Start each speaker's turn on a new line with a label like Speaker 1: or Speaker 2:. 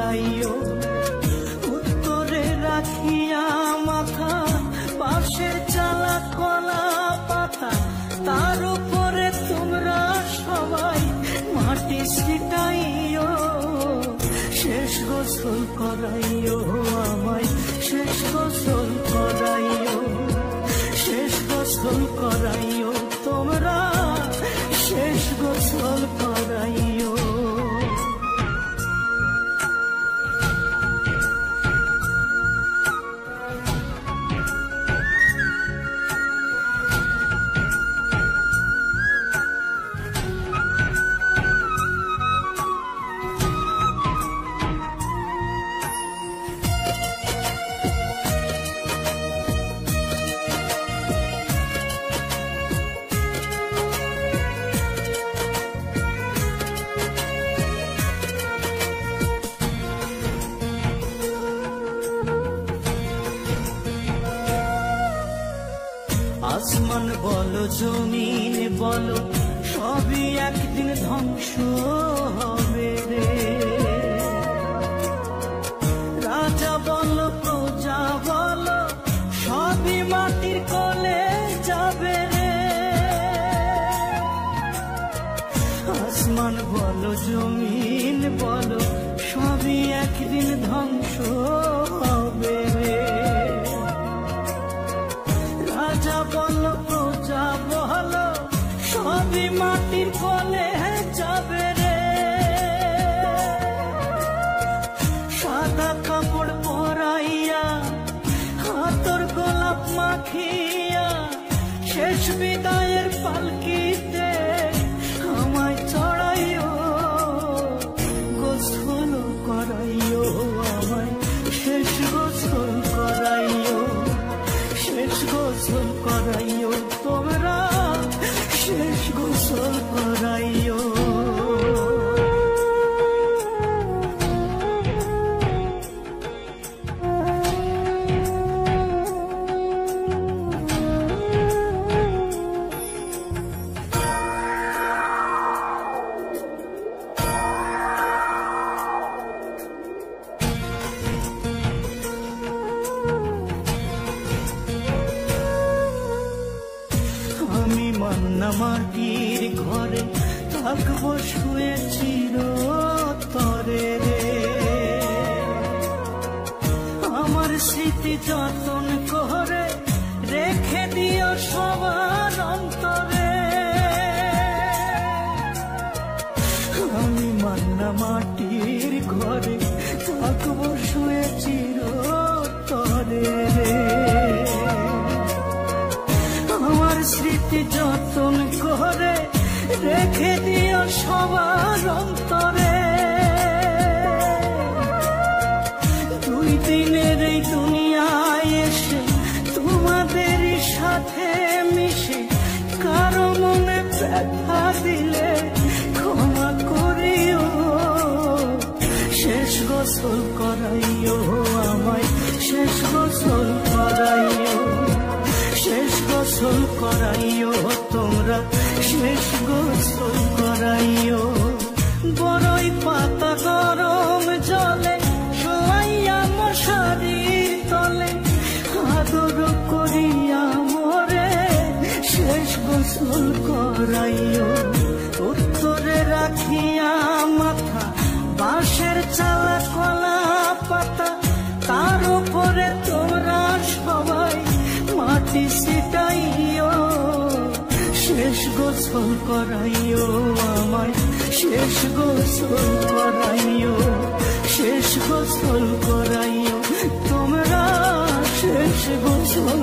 Speaker 1: করাইও। উত্তরে রাখিয়া মাথা বাঁশের চালা কলা পাতা, তার উপরে তোমরা সবাই মাটি ছিটাইও। শেষ গোসল করাইও আমায়, শেষ গোসল করাইও, শেষ গোসল করাইও তোমরা, শেষ গোসল করাইও। আসমান বলো জমিন বলো সবই একদিন ধ্বংস হবে রে। রাজা বলো প্রজা বলো সবই মাটির কোলে যাবে রে। আসমান বলো জমিন বলো সবই একদিন ধ্বংস হবে রে। রাজা বলো প্রজা বলো সবই মাটির কোলে যাবে রে। সাদা কাপড় পরাইয়া হাতর গোলাপ মাখিয়া শেষ বিদায়ের পালকিতে আমায় চড়াইও। গোসল করাইও আমায়, শেষ গোসল করাইও, শেষ গোসল করাইও তোমরা, শেষ গোসল করাইও। আমি মান্না মাটির ঘরে থাকবো শুয়ে চিরতরে রে। আমার স্মৃতি যতন করে রেখে দিও সবার অন্তরে। আমি মান্না মাটির ঘরে থাকবো শুয়ে চিরতরে রে। আমার স্মৃতি যতন করে রেখে দিও সবার অন্তরে। দুই দিনের এই দুনিয়ায় এসে তোমাদের সাথে মিশে কারো মনে ব্যথা দিলে ক্ষমা করিও। শেষ গোসল করাইও আমায়, শেষ গোসল করাইও, শেষ গোসল করাইও তোমরা, শেষ গোসল করাইও। বড়ই পাতা গরম জলে শোয়াইয়া মশারির তলে আদর করিয়া মোরে শেষ গোসল করাইও। উত্তরে রাখিয়া মাথা বাঁশের চালা কলা পাতা, তার উপরে তোমরা সবাই মাটি ছিটাইও। শেষ গোসল করাইও আমায়, শেষ গোসল করাইও, শেষ গোসল করাইও তোমরা, শেষ গোসল